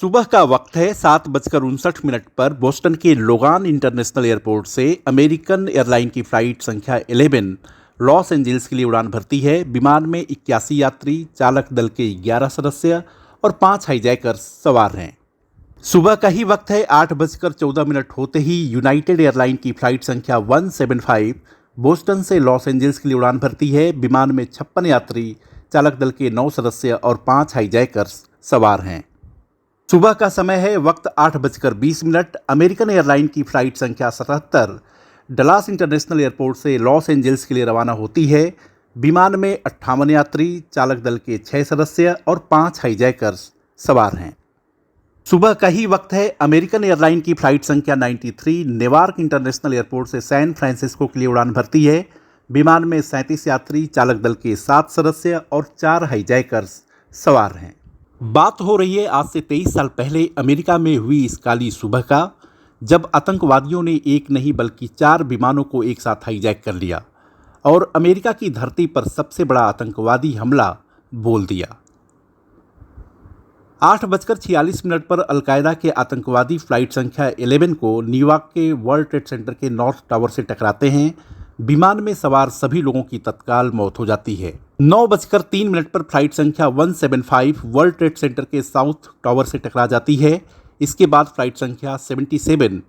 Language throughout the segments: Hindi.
सुबह का वक्त है 7:59 पर बोस्टन के लोगान इंटरनेशनल एयरपोर्ट से अमेरिकन एयरलाइन की फ्लाइट संख्या 11 लॉस एंजल्स के लिए उड़ान भरती है। विमान में 81 यात्री, चालक दल के 11 सदस्य और 5 हाईजैकर्स सवार हैं। सुबह का ही वक्त है 8:14 होते ही यूनाइटेड एयरलाइन की फ्लाइट संख्या 175 बोस्टन से लॉस एंजल्स के लिए उड़ान भरती है। विमान में 56 यात्री, चालक दल के 9 सदस्य और 5 हाईजैकर्स सवार हैं। सुबह का समय है, वक्त 8:20। अमेरिकन एयरलाइन की फ्लाइट संख्या 77 डलास इंटरनेशनल एयरपोर्ट से लॉस एंजल्स के लिए रवाना होती है। विमान में 58 यात्री, चालक दल के 6 सदस्य और 5 हाईजैकर्स सवार हैं। सुबह का ही वक्त है, अमेरिकन एयरलाइन की फ्लाइट संख्या 93 नेवार्क इंटरनेशनल एयरपोर्ट से सैन फ्रांसिस्को के लिए उड़ान भरती है। विमान में 37 यात्री, चालक दल के 7 सदस्य और 4 हाईजैकर्स सवार हैं। बात हो रही है आज से 23 साल पहले अमेरिका में हुई इस काली सुबह का, जब आतंकवादियों ने एक नहीं बल्कि 4 विमानों को एक साथ हाईजैक कर लिया और अमेरिका की धरती पर सबसे बड़ा आतंकवादी हमला बोल दिया। 8:46 पर अलकायदा के आतंकवादी फ्लाइट संख्या 11 को न्यूयॉर्क के वर्ल्ड ट्रेड सेंटर के नॉर्थ टावर से टकराते हैं। विमान में सवार सभी लोगों की तत्काल मौत हो जाती है। 9:03 पर फ्लाइट संख्या 175 वर्ल्ड ट्रेड सेंटर के साउथ टावर से टकरा जाती है। इसके बाद फ्लाइट संख्या 77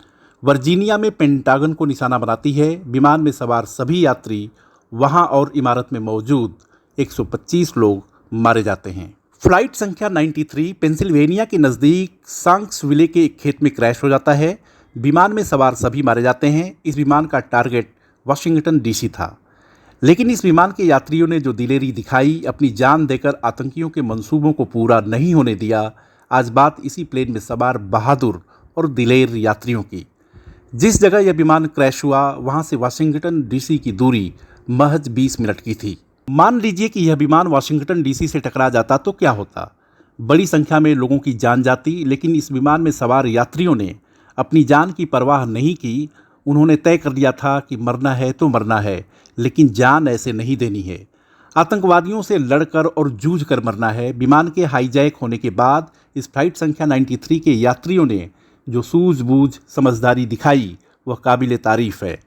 वर्जीनिया में पेंटागन को निशाना बनाती है। विमान में सवार सभी यात्री वहां और इमारत में मौजूद 125 लोग मारे जाते हैं। फ्लाइट संख्या 93 पेंसिल्वेनिया के नज़दीक सांक्सविले के एक खेत में क्रैश हो जाता है। विमान में सवार सभी मारे जाते हैं। इस विमान का टारगेट वाशिंगटन डीसी था, लेकिन इस विमान के यात्रियों ने जो दिलेरी दिखाई, अपनी जान देकर आतंकियों के मंसूबों को पूरा नहीं होने दिया। आज बात इसी प्लेन में सवार बहादुर और दिलेर यात्रियों की। जिस जगह यह विमान क्रैश हुआ वहां से वाशिंगटन डीसी की दूरी महज 20 मिनट की थी। मान लीजिए कि यह विमान वाशिंगटन डीसी से टकरा जाता तो क्या होता? बड़ी संख्या में लोगों की जान जाती, लेकिन इस विमान में सवार यात्रियों ने अपनी जान की परवाह नहीं की। उन्होंने तय कर लिया था कि मरना है तो मरना है, लेकिन जान ऐसे नहीं देनी है। आतंकवादियों से लड़कर और जूझ कर मरना है। विमान के हाईजैक होने के बाद इस फ्लाइट संख्या 93 के यात्रियों ने जो सूझबूझ समझदारी दिखाई वह काबिले तारीफ है।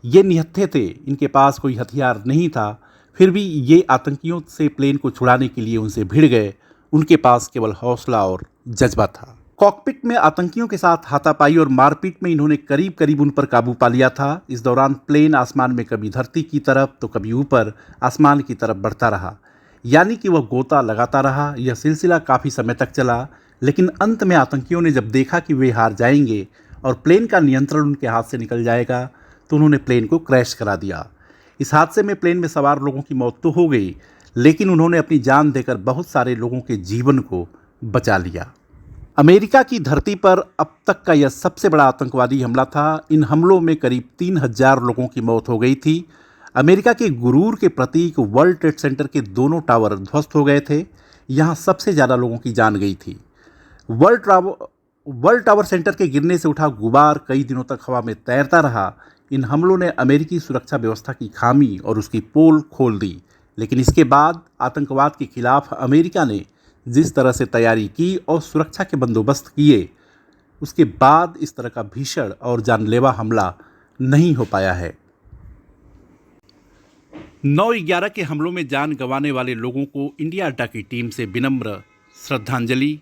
ये निहत्थे थे, इनके पास कोई हथियार नहीं था, फिर भी ये आतंकियों से प्लेन को छुड़ाने के लिए उनसे भिड़ गए। उनके पास केवल हौसला और जज्बा था। कॉकपिट में आतंकियों के साथ हाथापाई और मारपीट में इन्होंने करीब करीब उन पर काबू पा लिया था। इस दौरान प्लेन आसमान में कभी धरती की तरफ तो कभी ऊपर आसमान की तरफ बढ़ता रहा, यानी कि वह गोता लगाता रहा। यह सिलसिला काफ़ी समय तक चला, लेकिन अंत में आतंकियों ने जब देखा कि वे हार जाएंगे और प्लेन का नियंत्रण उनके हाथ से निकल जाएगा, तो उन्होंने प्लेन को क्रैश करा दिया। इस हादसे में प्लेन में सवार लोगों की मौत तो हो गई, लेकिन उन्होंने अपनी जान देकर बहुत सारे लोगों के जीवन को बचा लिया। अमेरिका की धरती पर अब तक का यह सबसे बड़ा आतंकवादी हमला था। इन हमलों में करीब 3000 लोगों की मौत हो गई थी। अमेरिका के गुरूर के प्रतीक वर्ल्ड ट्रेड सेंटर के दोनों टावर ध्वस्त हो गए थे। यहाँ सबसे ज़्यादा लोगों की जान गई थी। वर्ल्ड टावर सेंटर के गिरने से उठा गुबार कई दिनों तक हवा में तैरता रहा। इन हमलों ने अमेरिकी सुरक्षा व्यवस्था की खामी और उसकी पोल खोल दी, लेकिन इसके बाद आतंकवाद के खिलाफ अमेरिका ने जिस तरह से तैयारी की और सुरक्षा के बंदोबस्त किए, उसके बाद इस तरह का भीषण और जानलेवा हमला नहीं हो पाया है। 9/11 के हमलों में जान गंवाने वाले लोगों को इंडिया अड्डा की टीम से विनम्र श्रद्धांजलि।